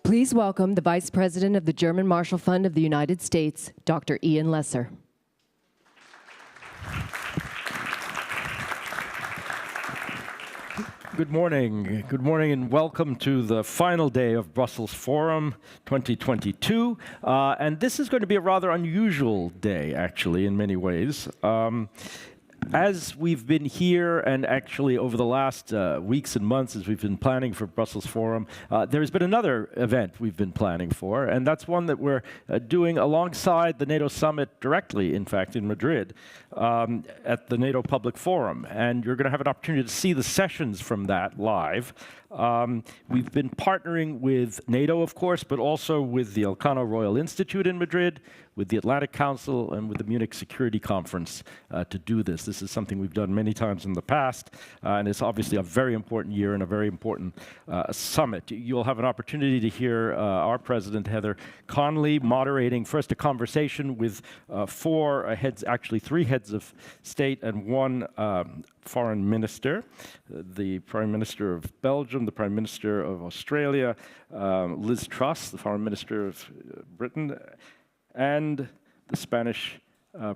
Please welcome the Vice President of the German Marshall Fund of the United States, Dr. Ian Lesser. Good morning. Good morning and welcome to the final day of Brussels Forum 2022. And this is going to be a rather unusual day, actually, in many ways. As we've been here, and actually over the last weeks and months as we've been planning for Brussels Forum, there's been another event we've been planning for, and that's one that we're doing alongside the NATO summit directly, in fact, in Madrid, at the NATO Public Forum. And you're going to have an opportunity to see the sessions from that live. We've been partnering with NATO, of course, but also with the Elcano Royal Institute in Madrid, with the Atlantic Council, and with the Munich Security Conference to do this. This is something we've done many times in the past, and it's obviously a very important year and a very important summit. You'll have an opportunity to hear our President, Heather Conley, moderating first a conversation with three heads of state and one foreign minister, the Prime Minister of Belgium, the Prime Minister of Australia, Liz Truss, the Foreign Minister of Britain, and the Spanish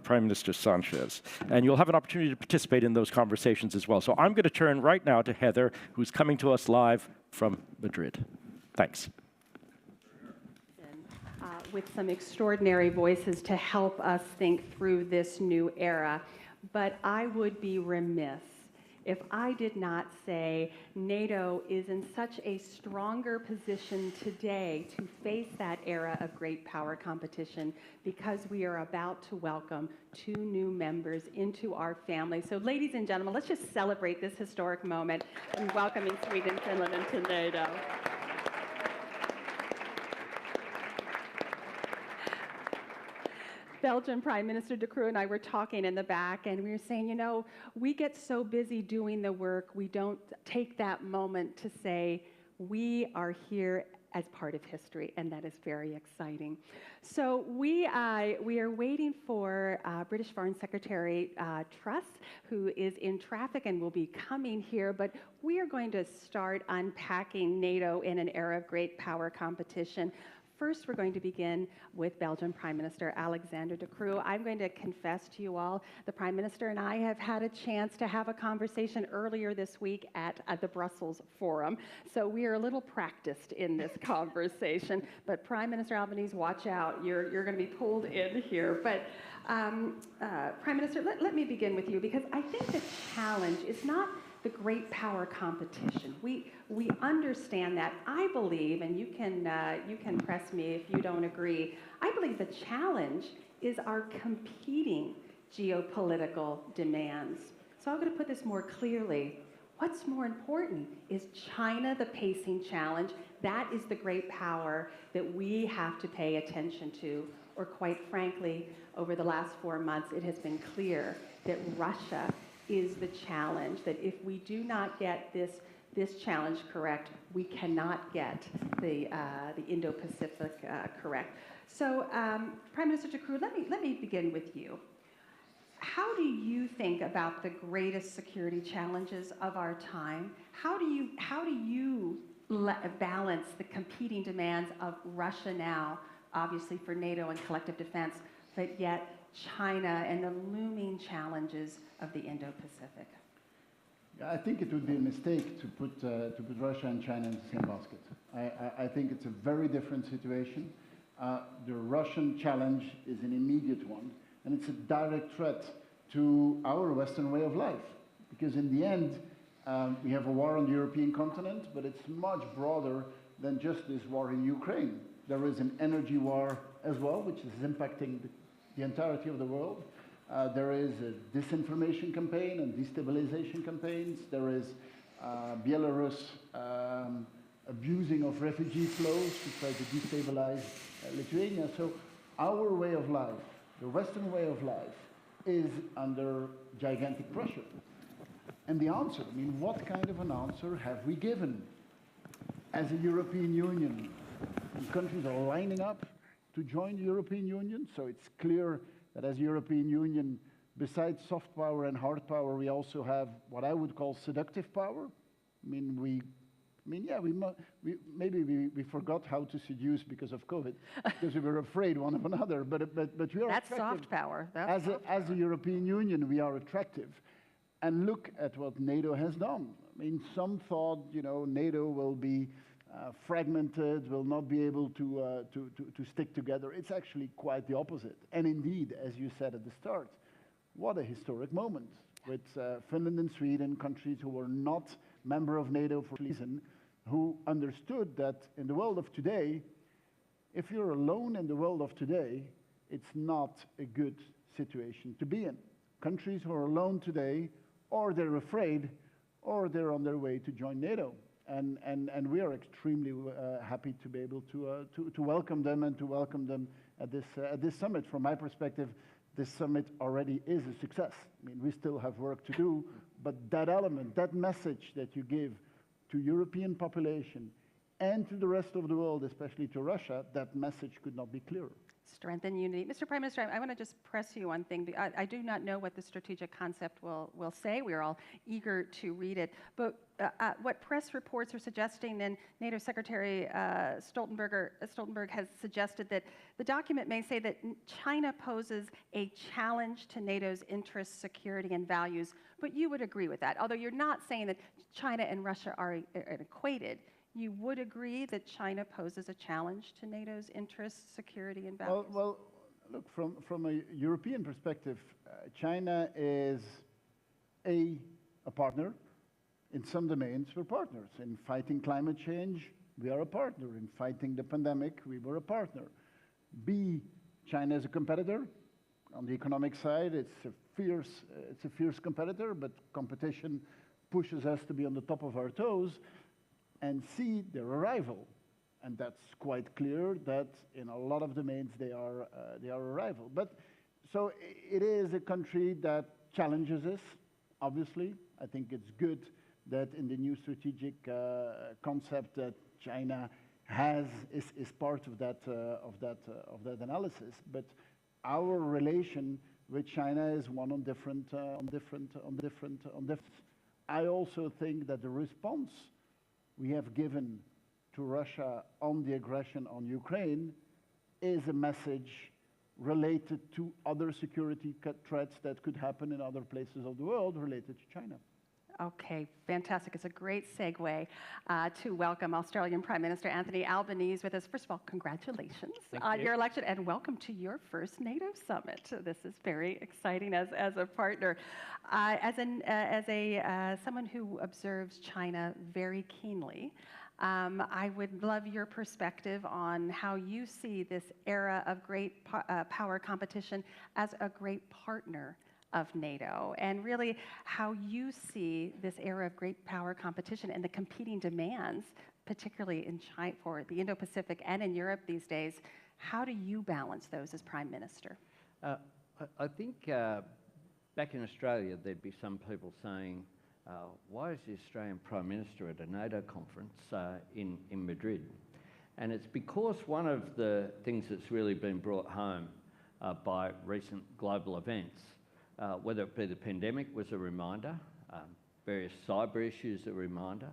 Prime Minister Sanchez. And you'll have an opportunity to participate in those conversations as well. So I'm going to turn right now to Heather, who's coming to us live from Madrid. Thanks. With some extraordinary voices to help us think through this new era. But I would be remiss if I did not say NATO is in such a stronger position today to face that era of great power competition because we are about to welcome 2 new members into our family. So ladies and gentlemen, let's just celebrate this historic moment in welcoming Sweden and Finland into NATO. Belgian Prime Minister De Croo and I were talking in the back, and we were saying, you know, we get so busy doing the work, we don't take that moment to say, we are here as part of history, and that is very exciting. So we are waiting for British Foreign Secretary Truss, who is in traffic and will be coming here, but we are going to start unpacking NATO in an era of great power competition. First, we're going to begin with Belgian Prime Minister Alexander De Croo. I'm going to confess to you all, the Prime Minister and I have had a chance to have a conversation earlier this week at the Brussels Forum. So we are a little practiced in this conversation. But Prime Minister Albanese, watch out. You're going to be pulled in here. But Prime Minister, let me begin with you, because I think the challenge is not the great power competition. We understand that. I believe, and you can press me if you don't agree, I believe the challenge is our competing geopolitical demands. So I'm going to put this more clearly. What's more important is China, the pacing challenge. That is the great power that we have to pay attention to. Or quite frankly, over the last 4 months, it has been clear that Russia is the challenge, that if we do not get this challenge correct, we cannot get the Indo-Pacific correct. So, Prime Minister De Croo, let me begin with you. How do you think about the greatest security challenges of our time? How do you balance the competing demands of Russia now, obviously for NATO and collective defense, but yet China and the looming challenges of the Indo-Pacific? I think it would be a mistake to put Russia and China in the same basket. I think it's a very different situation. The Russian challenge is an immediate one, and it's a direct threat to our Western way of life. Because in the end, we have a war on the European continent, but it's much broader than just this war in Ukraine. There is an energy war as well, which is impacting the entirety of the world. There is a disinformation campaign and destabilization campaigns. There is Belarus abusing of refugee flows to try to destabilize Lithuania. So our way of life, the Western way of life, is under gigantic pressure. And the answer, I mean, what kind of an answer have we given? As a European Union, countries are lining up to join the European Union, so it's clear that as European Union, besides soft power and hard power, we also have what I would call seductive power. I mean, we I mean, yeah, maybe we forgot how to seduce because of COVID, because we were afraid one of another. But we are That's attractive. soft power. As a European Union, we are attractive. And look at what NATO has done. I mean, some thought, NATO will be fragmented, will not be able to stick together. It's actually quite the opposite. And indeed, as you said at the start, what a historic moment with Finland and Sweden, countries who were not member of NATO for a reason, who understood that in the world of today, if you're alone in the world of today, it's not a good situation to be in. Countries who are alone today, or they're afraid, or they're on their way to join NATO. And we are extremely happy to be able to welcome them and to welcome them at this summit. From my perspective, this summit already is a success. I mean, we still have work to do, but that element, that message that you give to European population and to the rest of the world, especially to Russia, that message could not be clearer. Strength and unity. Mr. Prime Minister, I want to just press you on thing. I do not know what the strategic concept will say. We are all eager to read it. But what press reports are suggesting, and NATO Secretary Stoltenberg has suggested that the document may say that China poses a challenge to NATO's interests, security, and values. But you would agree with that, although you're not saying that China and Russia are equated. You would agree that China poses a challenge to NATO's interests, security, and values? Well, look, from a European perspective, China is a partner. In some domains, we're partners. In fighting climate change, we are a partner. In fighting the pandemic, we were a partner. B, China is a competitor. On the economic side, it's a fierce competitor, but competition pushes us to be on the top of our toes. And C, they're a rival. And that's quite clear that in a lot of domains they are a rival. But so it is a country that challenges us, obviously. I think it's good that in the new strategic concept that China is part of that analysis. But our relation with China is one on different. I also think that the response we have given to Russia on the aggression on Ukraine is a message related to other security threats that could happen in other places of the world related to China. Okay, fantastic. It's a great segue to welcome Australian Prime Minister Anthony Albanese with us. First of all, congratulations on your election and welcome to your first NATO summit. This is very exciting as a partner. Someone who observes China very keenly, I would love your perspective on how you see this era of great power competition as a great partner of NATO, and really how you see this era of great power competition and the competing demands, particularly in China, for the Indo-Pacific and in Europe these days. How do you balance those as Prime Minister? I think back in Australia, there'd be some people saying, why is the Australian Prime Minister at a NATO conference in Madrid? And it's because one of the things that's really been brought home by recent global events, whether it be the pandemic was a reminder, various cyber issues a reminder,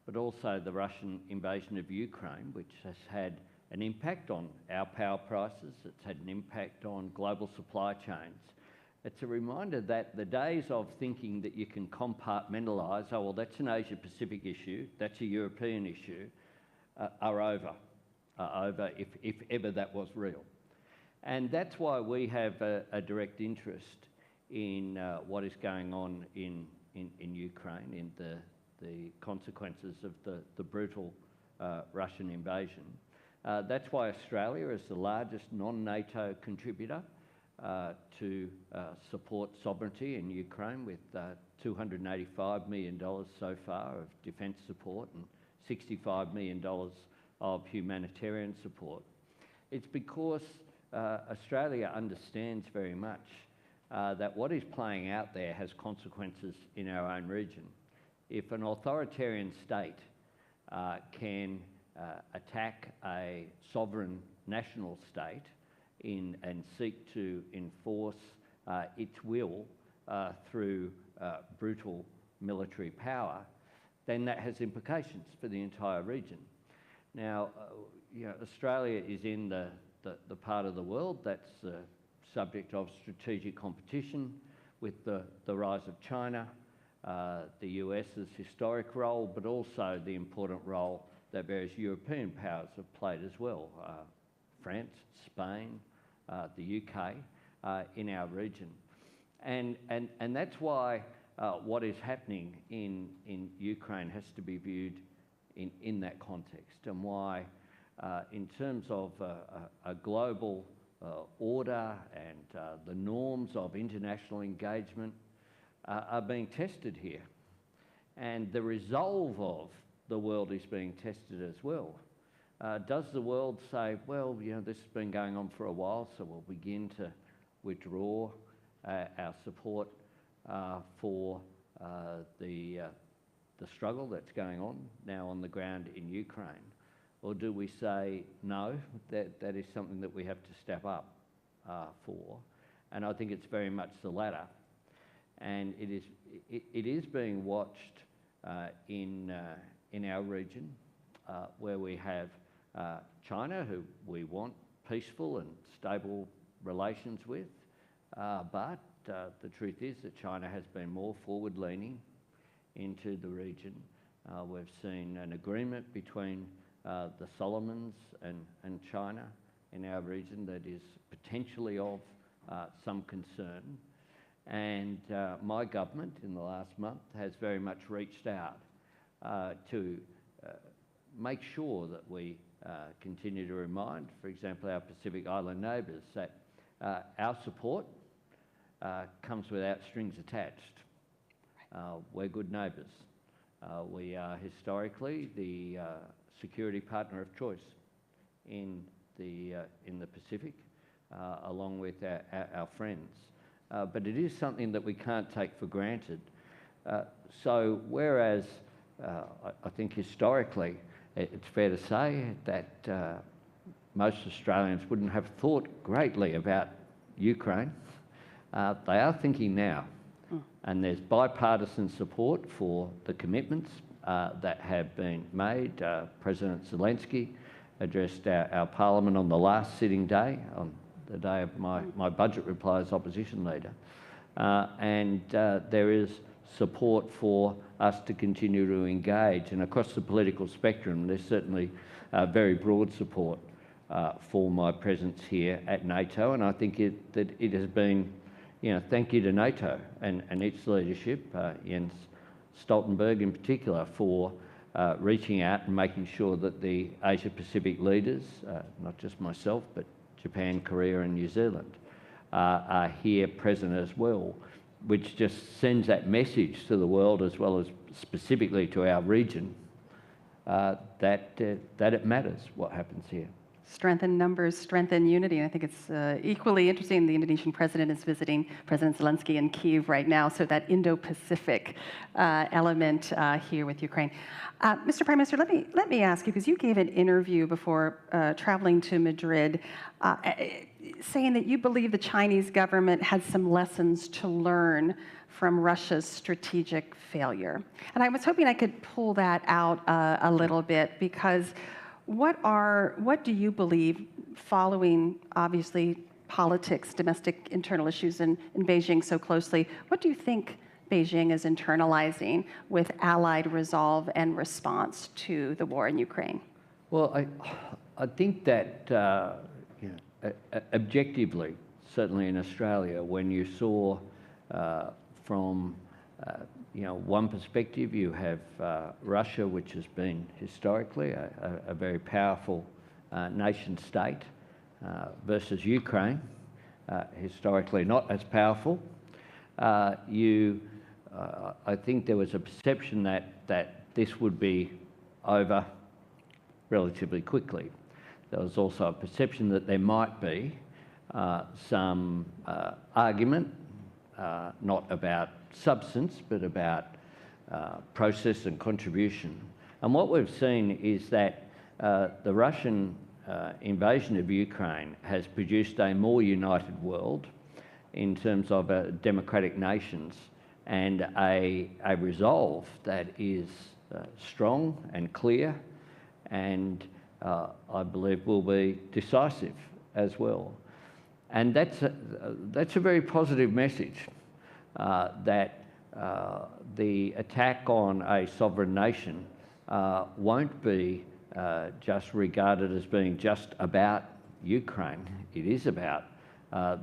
but also the Russian invasion of Ukraine, which has had an impact on our power prices, it's had an impact on global supply chains. It's a reminder that the days of thinking that you can compartmentalise, oh, well, that's an Asia-Pacific issue, that's a European issue, are over, if ever that was real. And that's why we have a direct interest in what is going on in Ukraine, in the consequences of the brutal Russian invasion. That's why Australia is the largest non-NATO contributor to support sovereignty in Ukraine, with $285 million so far of defence support and $65 million of humanitarian support. It's because Australia understands very much that what is playing out there has consequences in our own region. If an authoritarian state can attack a sovereign national state and seek to enforce its will through brutal military power, then that has implications for the entire region. Now, Australia is in the part of the world that's the subject of strategic competition with the rise of China, the US's historic role, but also the important role that various European powers have played as well, France, Spain, the UK, in our region. And that's why what is happening in Ukraine has to be viewed in that context, and why in terms of a global order and the norms of international engagement are being tested here. And the resolve of the world is being tested as well. Does the world say, well, this has been going on for a while, so we'll begin to withdraw our support for the struggle that's going on now on the ground in Ukraine? Or do we say, no, that is something that we have to step up for? And I think it's very much the latter. And it is being watched in our region, where we have China, who we want peaceful and stable relations with, but the truth is that China has been more forward-leaning into the region. We've seen an agreement between the Solomons and China in our region that is potentially of some concern. And my government in the last month has very much reached out to make sure that we continue to remind, for example, our Pacific Island neighbours that our support comes without strings attached. We're good neighbours. We are historically the security partner of choice in the Pacific, along with our friends. But it is something that we can't take for granted. So whereas I think historically it's fair to say that most Australians wouldn't have thought greatly about Ukraine, they are thinking now. And there's bipartisan support for the commitments that have been made. President Zelensky addressed our parliament on the last sitting day, on the day of my budget reply as opposition leader. And there is support for us to continue to engage. And across the political spectrum, there's certainly very broad support for my presence here at NATO. And I think that it has been, thank you to NATO and its leadership, Jens Stoltenberg in particular, for reaching out and making sure that the Asia-Pacific leaders, not just myself, but Japan, Korea and New Zealand, are here present as well, which just sends that message to the world as well as specifically to our region that it matters what happens here. Strength in numbers, strength in unity. And I think it's equally interesting. The Indonesian president is visiting President Zelensky in Kyiv right now, so that Indo-Pacific element here with Ukraine. Mr. Prime Minister, let me ask you, because you gave an interview before traveling to Madrid, saying that you believe the Chinese government had some lessons to learn from Russia's strategic failure. And I was hoping I could pull that out a little bit, because what do you believe, following obviously politics, domestic internal issues in Beijing so closely, what do you think Beijing is internalizing with allied resolve and response to the war in Ukraine? Well, I think that objectively, certainly in Australia, when you saw from one perspective, you have Russia, which has been historically a very powerful nation state, versus Ukraine, historically not as powerful. I think there was a perception that this would be over relatively quickly. There was also a perception that there might be some argument, not about substance, but about process and contribution. And what we've seen is that the Russian invasion of Ukraine has produced a more united world in terms of democratic nations, and a resolve that is strong and clear, and I believe will be decisive as well. And that's a very positive message, that the attack on a sovereign nation won't be just regarded as being just about Ukraine. It is about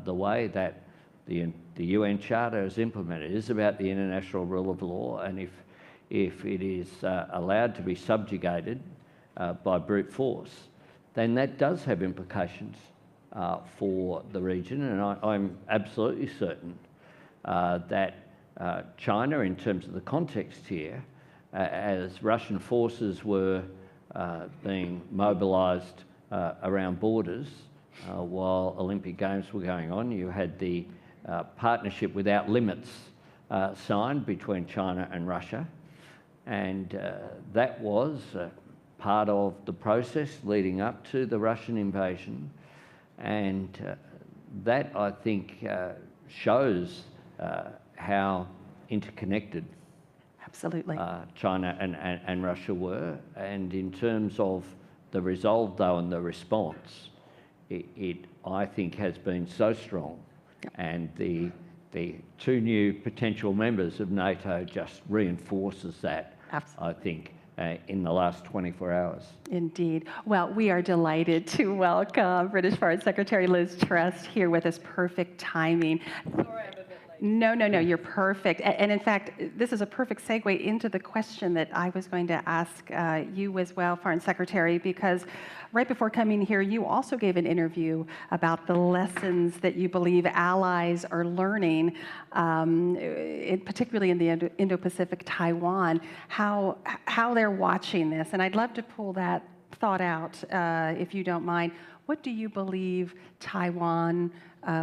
the way that the UN Charter is implemented. It is about the international rule of law, and if it is allowed to be subjugated by brute force, then that does have implications for the region. And I'm absolutely certain that China, in terms of the context here, as Russian forces were being mobilised around borders while Olympic Games were going on, you had the Partnership Without Limits signed between China and Russia, and that was part of the process leading up to the Russian invasion, and that, I think, shows how interconnected Absolutely. China and Russia were. And in terms of the resolve, though, and the response, it I think has been so strong. Yep. And the two new potential members of NATO just reinforces that. Absolutely. I think, in the last 24 hours. Indeed. Well, we are delighted to welcome British Foreign Secretary Liz Truss here with us. Perfect timing. Sorry, I'm a bit late. No, you're perfect. And in fact, this is a perfect segue into the question that I was going to ask you as well, Foreign Secretary, because right before coming here, you also gave an interview about the lessons that you believe allies are learning, particularly in the Indo-Pacific, Taiwan, how they're watching this. And I'd love to pull that thought out, if you don't mind. What do you believe Taiwan,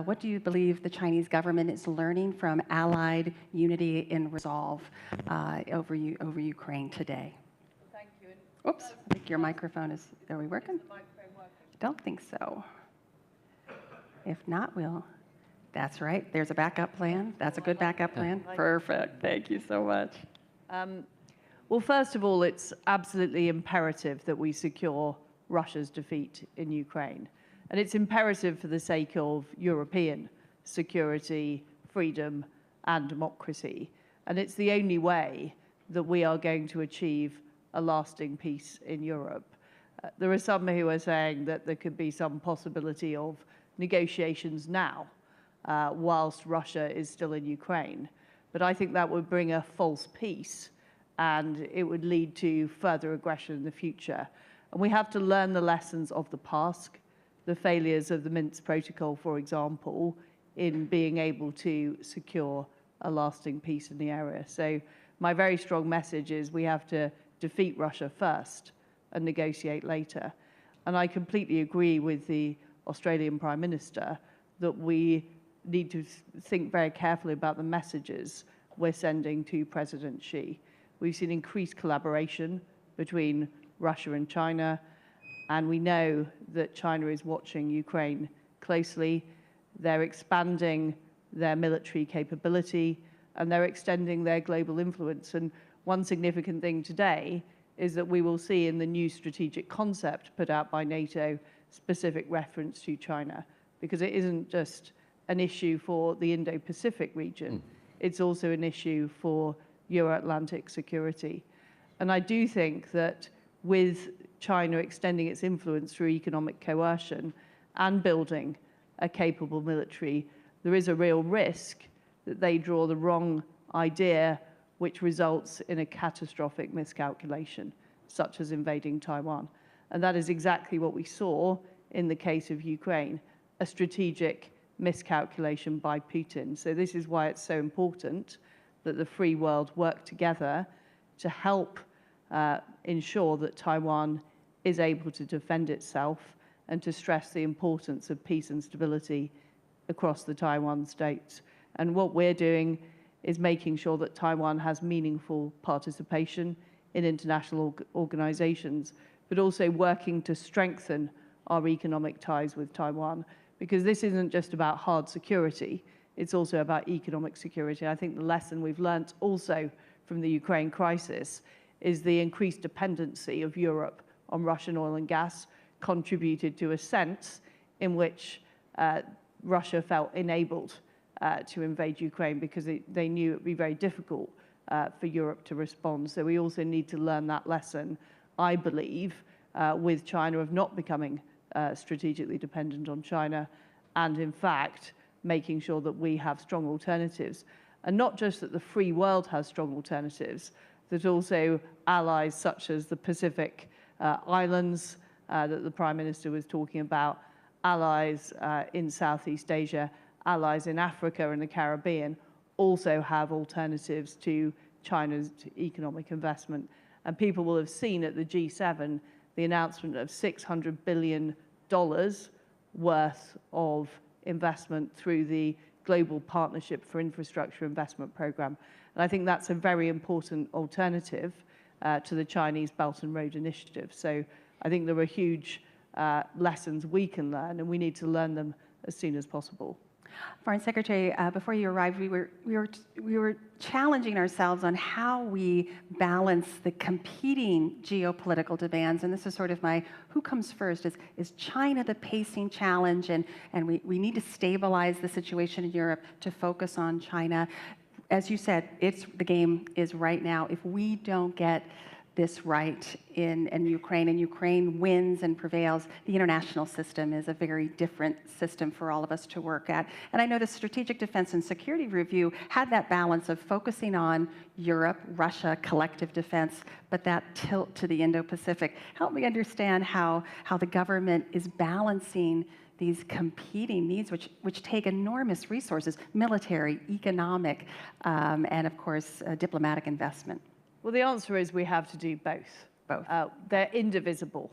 what do you believe the Chinese government is learning from allied unity and resolve over Ukraine today? Thank you. Oops, I think your microphone is, are we working? Is the microphone working? Don't think so. If not, that's right. There's a backup plan. That's a good backup plan. Perfect. Thank you so much. Well, first of all, it's absolutely imperative that we secure Russia's defeat in Ukraine. And it's imperative for the sake of European security, freedom, and democracy. And it's the only way that we are going to achieve a lasting peace in Europe. There are some who are saying that there could be some possibility of negotiations now, whilst Russia is still in Ukraine. But I think that would bring a false peace, and it would lead to further aggression in the future. And we have to learn the lessons of the past, the failures of the Minsk Protocol, for example, in being able to secure a lasting peace in the area. So my very strong message is we have to defeat Russia first and negotiate later. And I completely agree with the Australian Prime Minister that we need to think very carefully about the messages we're sending to President Xi. We've seen increased collaboration between Russia and China, and we know that China is watching Ukraine closely. They're expanding their military capability, and they're extending their global influence. And one significant thing today is that we will see in the new strategic concept put out by NATO specific reference to China, because it isn't just an issue for the Indo-Pacific region, it's also an issue for Euro-Atlantic security. And I do think that with China extending its influence through economic coercion and building a capable military, there is a real risk that they draw the wrong idea, which results in a catastrophic miscalculation, such as invading Taiwan. And that is exactly what we saw in the case of Ukraine, a strategic miscalculation by Putin. So this is why it's so important that the free world work together to help ensure that Taiwan is able to defend itself and to stress the importance of peace and stability across the Taiwan states. And what we're doing is making sure that Taiwan has meaningful participation in international organizations, but also working to strengthen our economic ties with Taiwan, because this isn't just about hard security, it's also about economic security. I think the lesson we've learnt also from the Ukraine crisis is the increased dependency of Europe on Russian oil and gas contributed to a sense in which Russia felt enabled to invade Ukraine because they knew it would be very difficult for Europe to respond. So we also need to learn that lesson, I believe, with China of not becoming strategically dependent on China, and in fact, making sure that we have strong alternatives. And not just that the free world has strong alternatives, that also allies such as the Pacific islands that the Prime Minister was talking about, allies in Southeast Asia, allies in Africa and the Caribbean also have alternatives to China's economic investment. And people will have seen at the G7 the announcement of $600 billion worth of investment through the Global Partnership for Infrastructure Investment Program. And I think that's a very important alternative to the Chinese Belt and Road Initiative. So I think there are huge lessons we can learn, and we need to learn them as soon as possible. Foreign Secretary, before you arrived, we were challenging ourselves on how we balance the competing geopolitical demands, and this is sort of my who comes first. Is China the pacing challenge, and we need to stabilize the situation in Europe to focus on China? As you said, the game is right now. If we don't get this right in Ukraine, and Ukraine wins and prevails, the international system is a very different system for all of us to work at. And I know the Strategic Defense and Security Review had that balance of focusing on Europe, Russia, collective defense, but that tilt to the Indo-Pacific. Help me understand how the government is balancing these competing needs, which take enormous resources, military, economic, and of course, diplomatic investment. Well, the answer is we have to do both. Both. They're indivisible.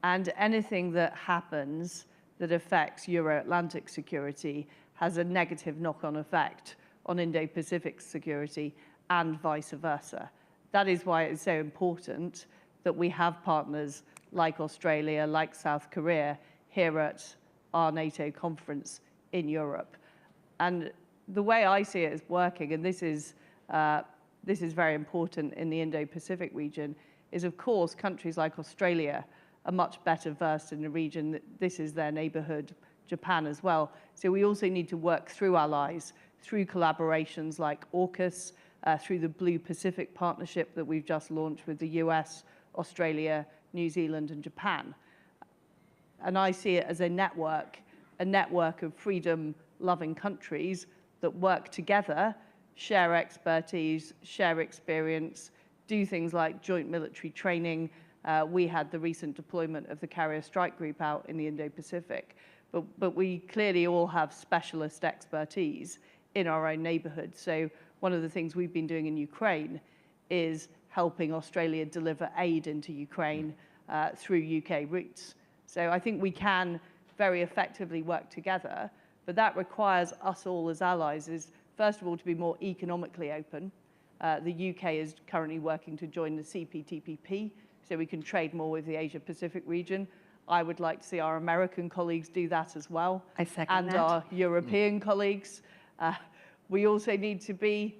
And anything that happens that affects Euro-Atlantic security has a negative knock-on effect on Indo-Pacific security and vice versa. That is why it's so important that we have partners like Australia, like South Korea, here at our NATO conference in Europe. And the way I see it as working, and this is very important in the Indo-Pacific region, is of course countries like Australia are much better versed in the region. This is their neighborhood, Japan as well. So we also need to work through allies, through collaborations like AUKUS, through the Blue Pacific Partnership that we've just launched with the US, Australia, New Zealand and Japan. And I see it as a network of freedom-loving countries that work together, share expertise, share experience, do things like joint military training. We had the recent deployment of the Carrier Strike Group out in the Indo-Pacific. But we clearly all have specialist expertise in our own neighborhood. So one of the things we've been doing in Ukraine is helping Australia deliver aid into Ukraine through UK routes. So I think we can very effectively work together, but that requires us all as allies is, first of all, to be more economically open. The UK is currently working to join the CPTPP, so we can trade more with the Asia-Pacific region. I would like to see our American colleagues do that as well. I second that. And our European colleagues. We also need to be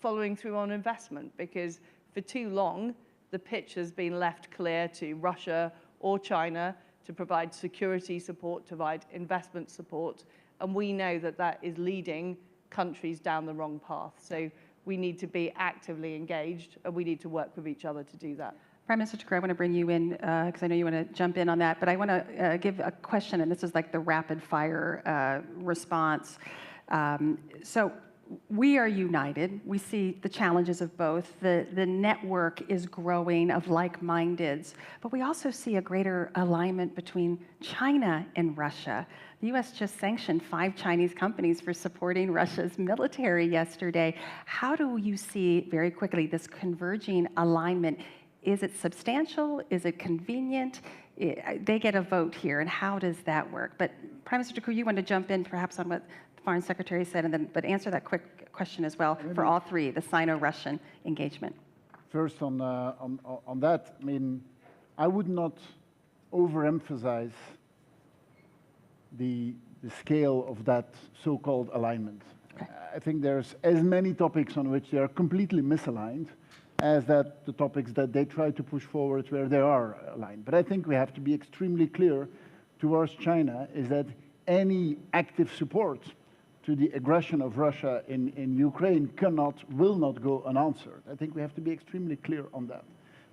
following through on investment, because for too long, the pitch has been left clear to Russia or China to provide security support, to provide investment support. And we know that that is leading countries down the wrong path. So we need to be actively engaged, and we need to work with each other to do that. Prime Minister Trudeau, I want to bring you in because I know you want to jump in on that, but I want to give a question, and this is like the rapid fire response. So we are united. We see the challenges of both. The network is growing of like-mindeds, but we also see a greater alignment between China and Russia. The U.S. just sanctioned 5 Chinese companies for supporting Russia's military yesterday. How do you see, very quickly, this converging alignment? Is it substantial? Is it convenient? They get a vote here, and how does that work? But Prime Minister Trudeau, you want to jump in perhaps on what the Foreign Secretary said, and then but answer that quick question as well for all three, the Sino-Russian engagement. First on that, I mean, I would not overemphasize the scale of that so-called alignment. Okay. I think there's as many topics on which they are completely misaligned as that the topics that they try to push forward where they are aligned. But I think we have to be extremely clear towards China is that any active support to the aggression of Russia in Ukraine will not go unanswered. I think we have to be extremely clear on that.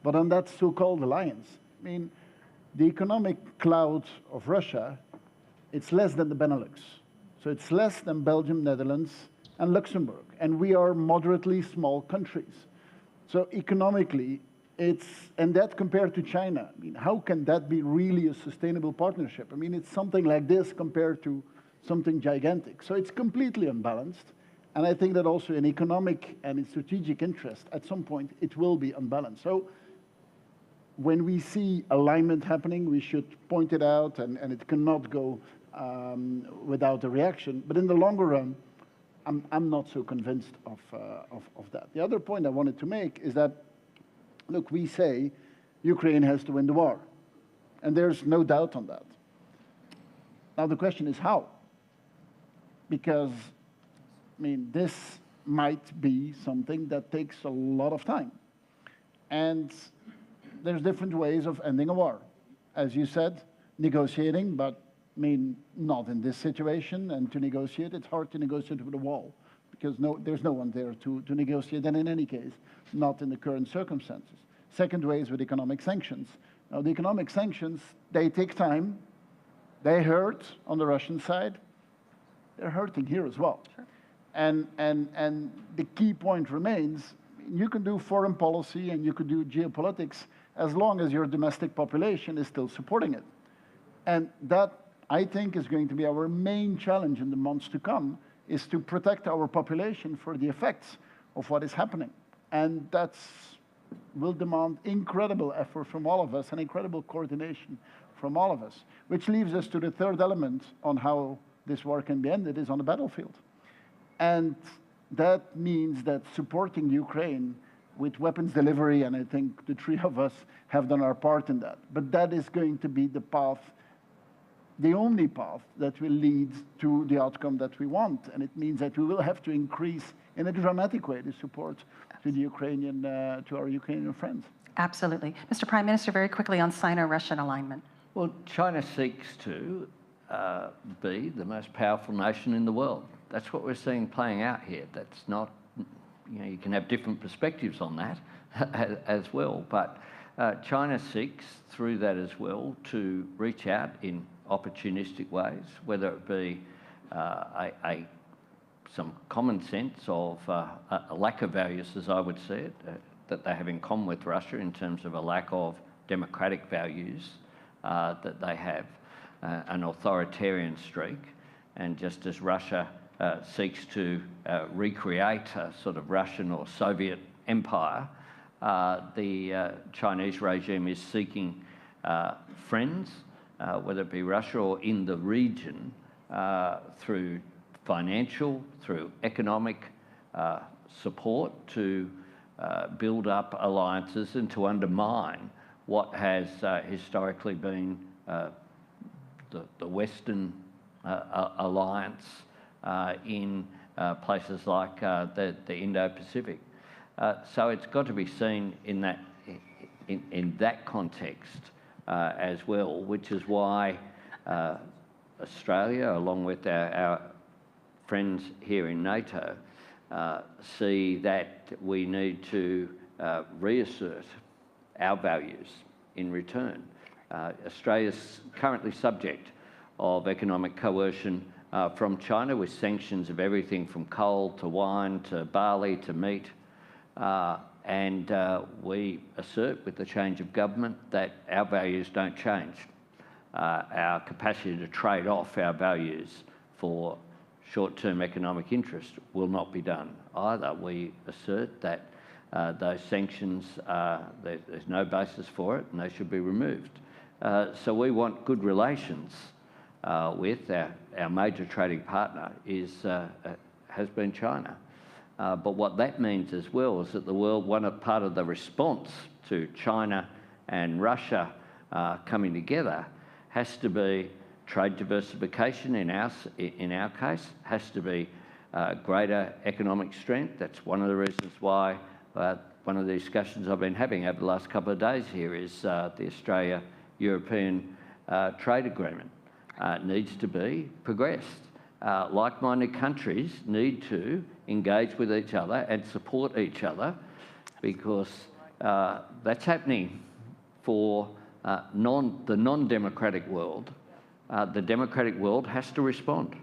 But on that so-called alliance, I mean, the economic clout of Russia, it's less than the Benelux. So it's less than Belgium, Netherlands, and Luxembourg. And we are moderately small countries. So economically, and that compared to China, I mean, how can that be really a sustainable partnership? I mean, it's something like this compared to something gigantic. So it's completely unbalanced. And I think that also in economic and in strategic interest, at some point, it will be unbalanced. So when we see alignment happening, we should point it out, and it cannot go without a reaction. But in the longer run, I'm not so convinced of that. The other point I wanted to make is that, look, we say Ukraine has to win the war. And there's no doubt on that. Now the question is how? Because, I mean, this might be something that takes a lot of time. And there's different ways of ending a war. As you said, negotiating, but I mean, not in this situation. And to negotiate, it's hard to negotiate with a wall because there's no one there to negotiate. And in any case, not in the current circumstances. Second way is with economic sanctions. Now, the economic sanctions, they take time. They hurt on the Russian side. They're hurting here as well. Sure. And the key point remains, you can do foreign policy and you could do geopolitics as long as your domestic population is still supporting it. And that, I think, is going to be our main challenge in the months to come, is to protect our population for the effects of what is happening. And that will demand incredible effort from all of us and incredible coordination from all of us, which leaves us to the third element on how this war can be ended is on the battlefield. And that means that supporting Ukraine with weapons delivery, and I think the three of us have done our part in that. But that is going to be the path, the only path that will lead to the outcome that we want. And it means that we will have to increase in a dramatic way the support to the Ukrainian, to our Ukrainian friends. Absolutely. Mr. Prime Minister, very quickly on Sino-Russian alignment. Well, China seeks to be the most powerful nation in the world. That's what we're seeing playing out here. That's not, you can have different perspectives on that as well, but China seeks through that as well to reach out in opportunistic ways, whether it be some common sense of a lack of values, as I would see it, that they have in common with Russia in terms of a lack of democratic values that they have, an authoritarian streak, and just as Russia seeks to recreate a sort of Russian or Soviet empire, the Chinese regime is seeking friends, whether it be Russia or in the region, through financial, through economic support to build up alliances and to undermine what has historically been the Western alliance in places like the Indo-Pacific. So it's got to be seen in that context as well, which is why Australia, along with our friends here in NATO, see that we need to reassert our values in return. Australia's currently subject of economic coercion from China with sanctions of everything from coal to wine to barley to meat. And we assert with the change of government that our values don't change. Our capacity to trade off our values for short-term economic interest will not be done either. We assert that those sanctions, there's no basis for it and they should be removed. So we want good relations with our major trading partner has been China. But what that means as well is that the world, part of the response to China and Russia coming together has to be trade diversification in our case, has to be greater economic strength. That's one of the reasons why one of the discussions I've been having over the last couple of days here is the Australia-European trade agreement needs to be progressed. Like-minded countries need to engage with each other and support each other, because that's happening for the non-democratic world. The democratic world has to respond.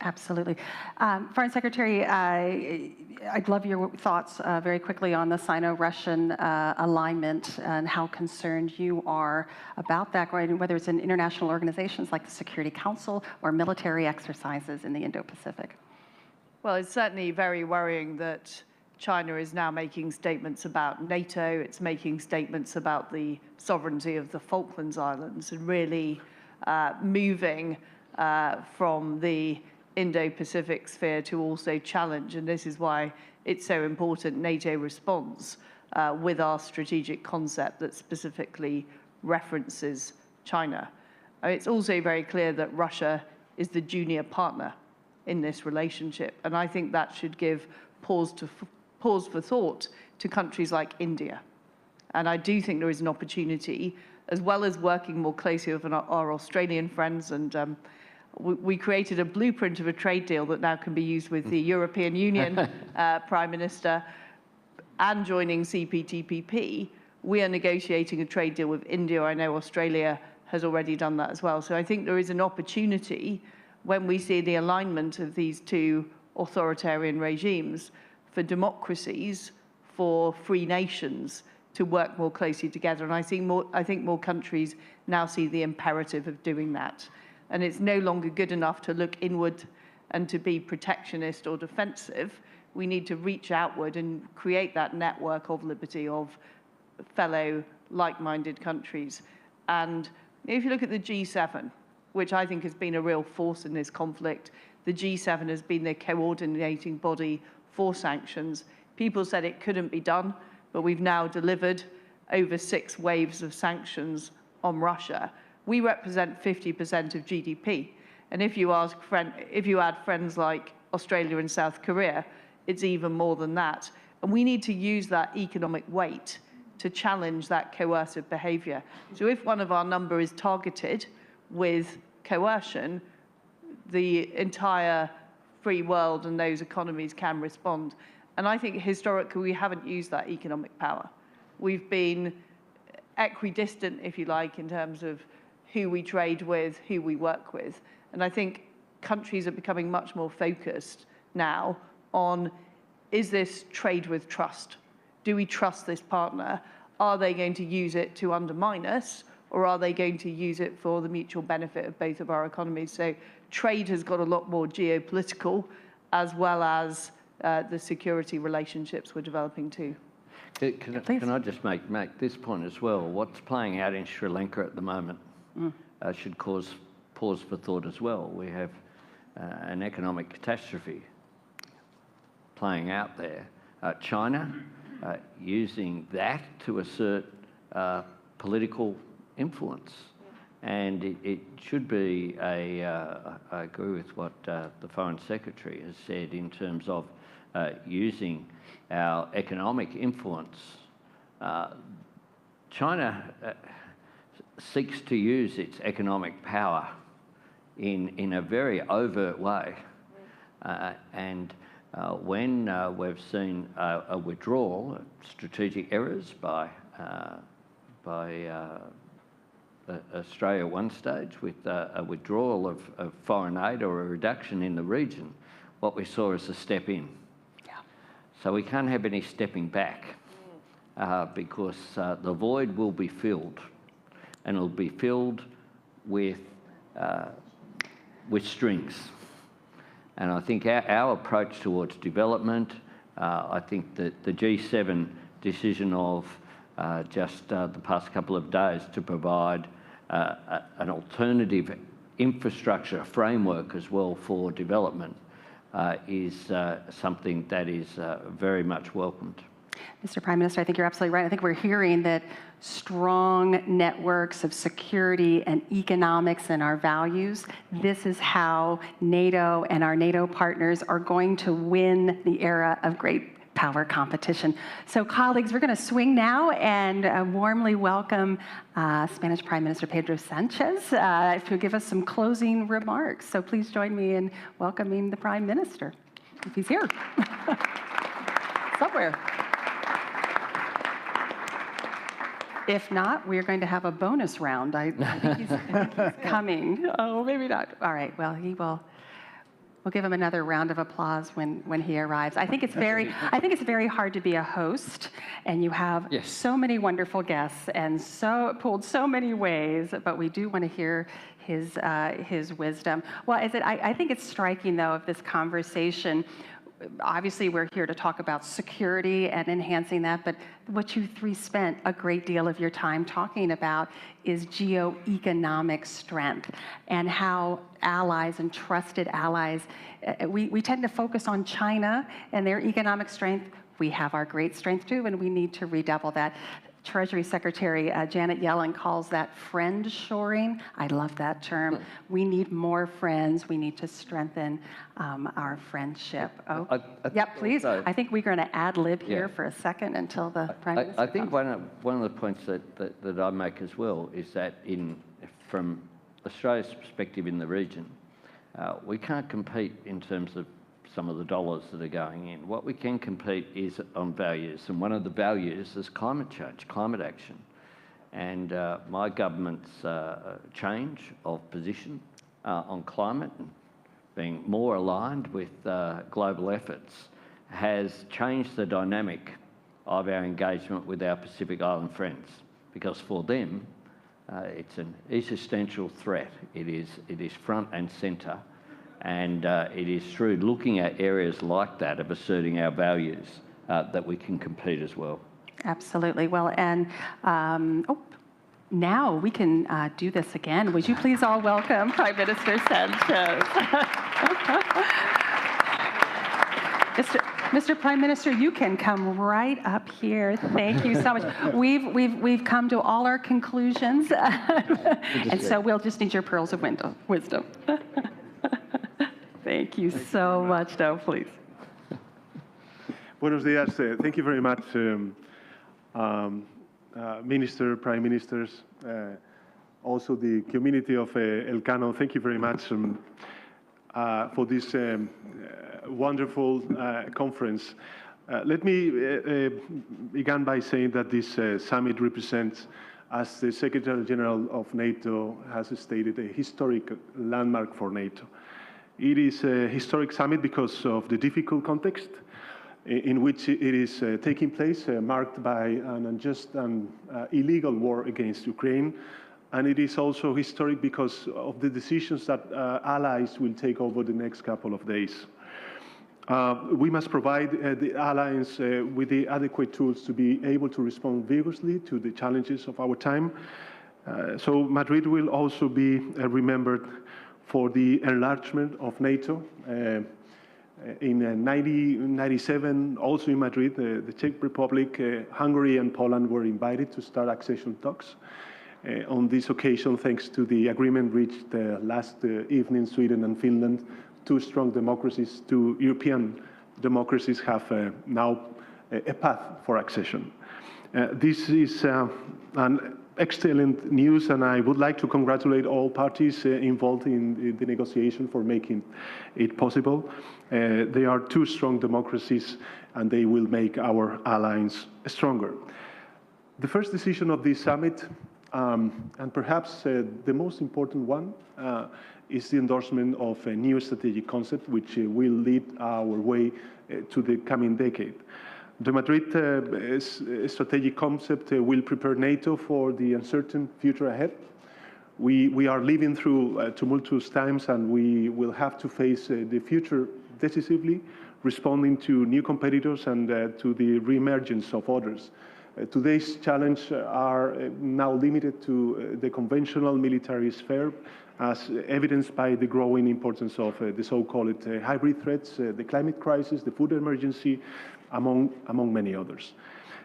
Absolutely. Foreign Secretary, I'd love your thoughts very quickly on the Sino-Russian alignment and how concerned you are about that, right? Whether it's in international organizations like the Security Council or military exercises in the Indo-Pacific. Well, it's certainly very worrying that China is now making statements about NATO, it's making statements about the sovereignty of the Falklands Islands, and really moving from the Indo-Pacific sphere to also challenge, and this is why it's so important NATO responds with our strategic concept that specifically references China. It's also very clear that Russia is the junior partner in this relationship, and I think that should give pause for thought to countries like India. And I do think there is an opportunity, as well as working more closely with our Australian friends, and we created a blueprint of a trade deal that now can be used with the European Union Prime Minister, and joining CPTPP. We are negotiating a trade deal with India. I know Australia has already done that as well. So I think there is an opportunity, when we see the alignment of these two authoritarian regimes, for democracies, for free nations to work more closely together. And I think more countries now see the imperative of doing that. And it's no longer good enough to look inward and to be protectionist or defensive. We need to reach outward and create that network of liberty of fellow like-minded countries. And if you look at the G7, which I think has been a real force in this conflict, the G7 has been the coordinating body for sanctions. People said it couldn't be done, but we've now delivered over 6 waves of sanctions on Russia. We represent 50% of GDP. And if you add friends like Australia and South Korea, it's even more than that. And we need to use that economic weight to challenge that coercive behavior. So if one of our number is targeted with coercion, the entire free world and those economies can respond. And I think historically we haven't used that economic power. We've been equidistant, if you like, in terms of who we trade with, who we work with. And I think countries are becoming much more focused now on, is this trade with trust? Do we trust this partner? Are they going to use it to undermine us, or are they going to use it for the mutual benefit of both of our economies? So trade has got a lot more geopolitical, as well as the security relationships we're developing too. Can I just make this point as well? What's playing out in Sri Lanka at the moment should cause pause for thought as well. We have an economic catastrophe playing out there. China using that to assert political influence. And it should be I agree with what the Foreign Secretary has said in terms of using our economic influence. China seeks to use its economic power in a very overt way. And when we've seen a withdrawal, strategic errors by Australia at one stage with a withdrawal of foreign aid or a reduction in the region, what we saw is a step in. Yeah. So we can't have any stepping back because the void will be filled, and it'll be filled with strings. And I think our approach towards development, I think that the G7 decision of just the past couple of days to provide an alternative infrastructure framework as well for development is something that is very much welcomed. Mr. Prime Minister, I think you're absolutely right. I think we're hearing that strong networks of security and economics and our values, this is how NATO and our NATO partners are going to win the era of great power competition. So colleagues, we're going to swing now and warmly welcome Spanish Prime Minister Pedro Sanchez to give us some closing remarks. So please join me in welcoming the Prime Minister, if he's here. Somewhere. If not, we're going to have a bonus round. I think he's coming. Oh, maybe not. All right, well, we'll give him another round of applause when he arrives. I think it's very hard to be a host, and you have so many wonderful guests and pulled so many ways, but we do want to hear his wisdom. Well, I think it's striking, though, of this conversation. Obviously, we're here to talk about security and enhancing that, but what you three spent a great deal of your time talking about is geoeconomic strength and how allies and trusted allies, we tend to focus on China and their economic strength. We have our great strength too, and we need to redouble that. Treasury Secretary Janet Yellen calls that friend shoring. I love that term. We need more friends. We need to strengthen our friendship. Oh, yep, please. Also, I think we're going to ad lib here for a second until the Prime Minister I think comes. one of the points that I make as well is that from Australia's perspective in the region, we can't compete in terms of some of the dollars that are going in. What we can compete is on values, and one of the values is climate change, climate action. And my government's change of position on climate, being more aligned with global efforts, has changed the dynamic of our engagement with our Pacific Island friends, because for them, it's an existential threat. It is front and centre. And it is through looking at areas like that of asserting our values that we can compete as well. Absolutely. Well, and now we can do this again. Would you please all welcome Prime Minister Sanchez? Mr. Prime Minister, you can come right up here. Thank you so much. We've come to all our conclusions, and so we'll just need your pearls of wisdom. Thank you so much. Now, please. Buenos días. Thank you very much, Minister, Prime Ministers, also the community of Elcano. Thank you very much for this wonderful conference. Let me begin by saying that this summit represents, as the Secretary General of NATO has stated, a historic landmark for NATO. It is a historic summit because of the difficult context in which it is taking place, marked by an unjust and illegal war against Ukraine. And it is also historic because of the decisions that allies will take over the next couple of days. We must provide the alliance with the adequate tools to be able to respond vigorously to the challenges of our time. So Madrid will also be remembered for the enlargement of NATO. In 1997, also in Madrid, the Czech Republic, Hungary and Poland were invited to start accession talks. On this occasion, thanks to the agreement reached last evening, Sweden and Finland, two strong democracies, two European democracies have now a path for accession. This is an excellent news, and I would like to congratulate all parties involved in the negotiation for making it possible. They are two strong democracies, and they will make our alliance stronger. The first decision of this summit, and perhaps the most important one, is the endorsement of a new strategic concept which will lead our way to the coming decade. The Madrid strategic concept will prepare NATO for the uncertain future ahead. We are living through tumultuous times, and we will have to face the future decisively, responding to new competitors and to the re-emergence of others. Today's challenges are now limited to the conventional military sphere, as evidenced by the growing importance of the so-called hybrid threats, the climate crisis, the food emergency, among many others.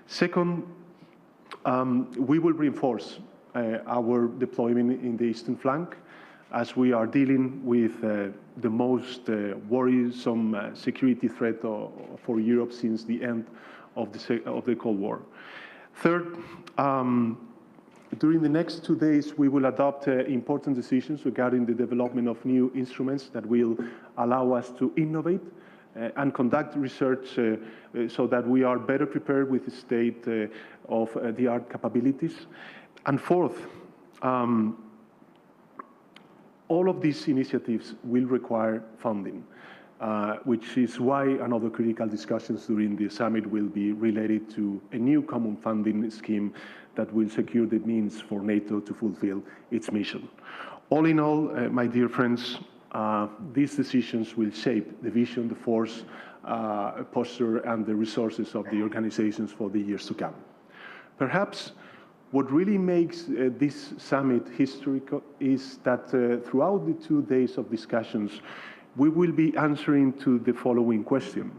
Second, we will reinforce our deployment in the eastern flank, as we are dealing with the most worrisome security threat for Europe since the end of the Cold War. Third, during the next 2 days, we will adopt important decisions regarding the development of new instruments that will allow us to innovate and conduct research so that we are better prepared with the state-of-the-art capabilities. And fourth, all of these initiatives will require funding, which is why another critical discussions during the summit will be related to a new common funding scheme that will secure the means for NATO to fulfill its mission. All in all, my dear friends, these decisions will shape the vision, the force, posture, and the resources of the organizations for the years to come. Perhaps what really makes this summit historical is that throughout the 2 days of discussions, we will be answering to the following question.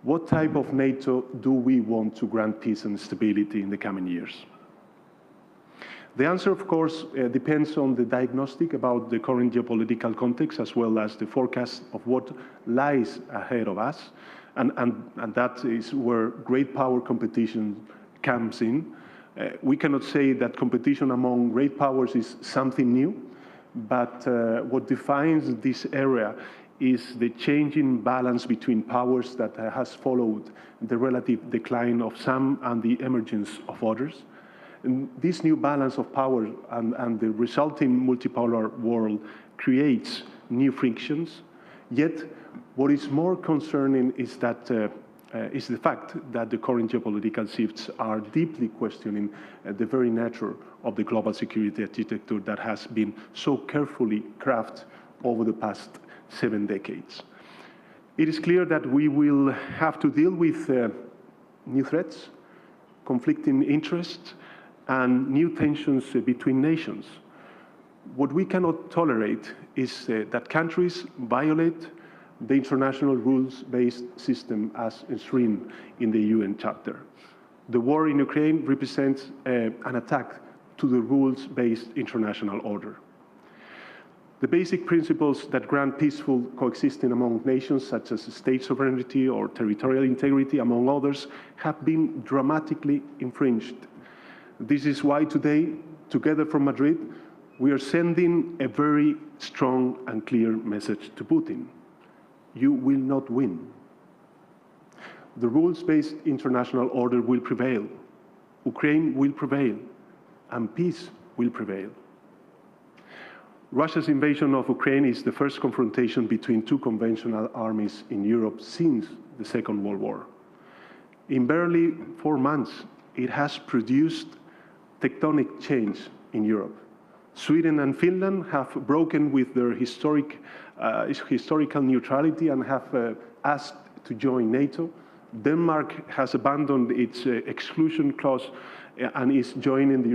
What type of NATO do we want to grant peace and stability in the coming years? The answer, of course, depends on the diagnostic about the current geopolitical context, as well as the forecast of what lies ahead of us. And that is where great power competition comes in. We cannot say that competition among great powers is something new, but what defines this area is the changing balance between powers that has followed the relative decline of some and the emergence of others. And this new balance of power and the resulting multipolar world creates new frictions. Yet, what is more concerning is that is the fact that the current geopolitical shifts are deeply questioning the very nature of the global security architecture that has been so carefully crafted over the past 7 decades. It is clear that we will have to deal with new threats, conflicting interests, and new tensions between nations. What we cannot tolerate is that countries violate the international rules-based system as enshrined in the UN Charter. The war in Ukraine represents an attack to the rules-based international order. The basic principles that grant peaceful coexisting among nations, such as state sovereignty or territorial integrity, among others, have been dramatically infringed. This is why today, together from Madrid, we are sending a very strong and clear message to Putin. You will not win. The rules-based international order will prevail. Ukraine will prevail, and peace will prevail. Russia's invasion of Ukraine is the first confrontation between two conventional armies in Europe since the Second World War. In barely 4 months, it has produced tectonic change in Europe. Sweden and Finland have broken with their historical neutrality and have asked to join NATO. Denmark has abandoned its exclusion clause and is joining the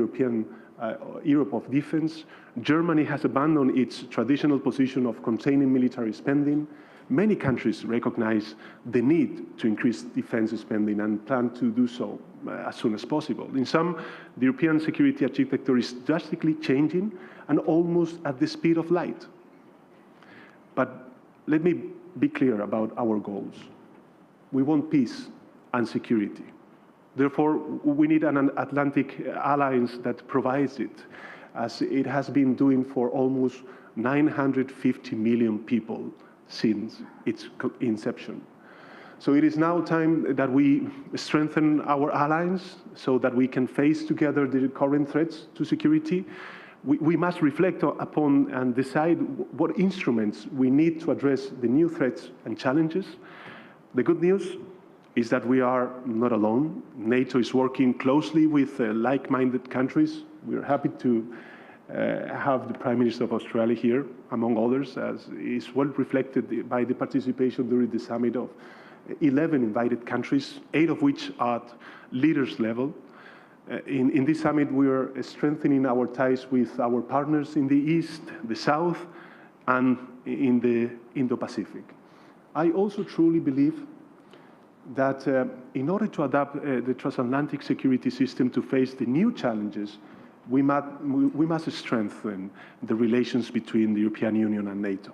Europe of defense. Germany has abandoned its traditional position of containing military spending. Many countries recognize the need to increase defense spending and plan to do so as soon as possible. In some, the European security architecture is drastically changing and almost at the speed of light. But let me be clear about our goals. We want peace and security. Therefore, we need an Atlantic alliance that provides it, as it has been doing for almost 950 million people since its inception. So it is now time that we strengthen our alliance so that we can face together the current threats to security. We must reflect upon and decide what instruments we need to address the new threats and challenges. The good news is that we are not alone. NATO is working closely with like-minded countries. We are happy to have the Prime Minister of Australia here, among others, as is well reflected by the participation during the summit of 11 invited countries, 8 of which are at leaders level. In this summit, we are strengthening our ties with our partners in the East, the South, and in the Indo-Pacific. I also truly believe that in order to adapt the transatlantic security system to face the new challenges, we must strengthen the relations between the European Union and NATO,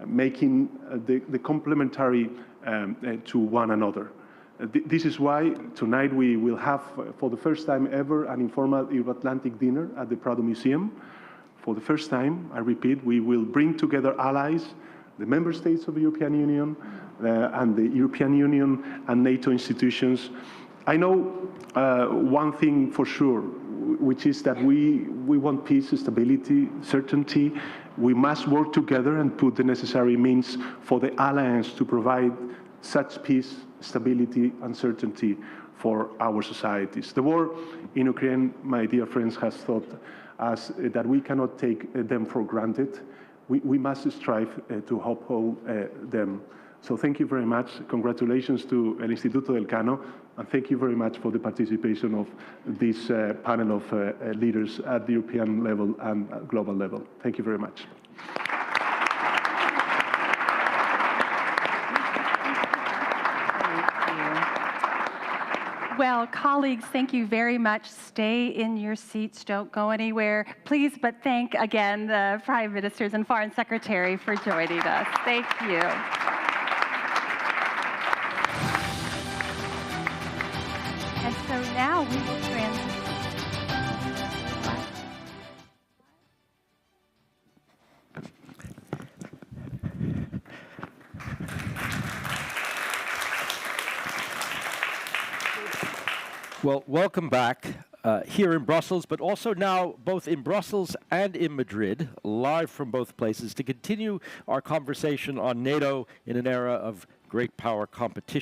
making the complementary to one another. This is why tonight we will have, for the first time ever, an informal Euro-Atlantic dinner at the Prado Museum. For the first time, I repeat, we will bring together allies, the member states of the European Union, and the European Union and NATO institutions. I know one thing for sure, which is that we want peace, stability, certainty. We must work together and put the necessary means for the alliance to provide such peace, stability, and certainty for our societies. The war in Ukraine, my dear friends, has taught us that we cannot take them for granted. We must strive to uphold them. So thank you very much. Congratulations to El Instituto del Cano, and thank you very much for the participation of this panel of leaders at the European level and global level. Thank you very much. Well, colleagues, thank you very much. Stay in your seats. Don't go anywhere. Please, but thank again the Prime Ministers and Foreign Secretary for joining us. Thank you. And so now we will transition. Well, welcome back here in Brussels, but also now both in Brussels and in Madrid, live from both places, to continue our conversation on NATO in an era of great power competition.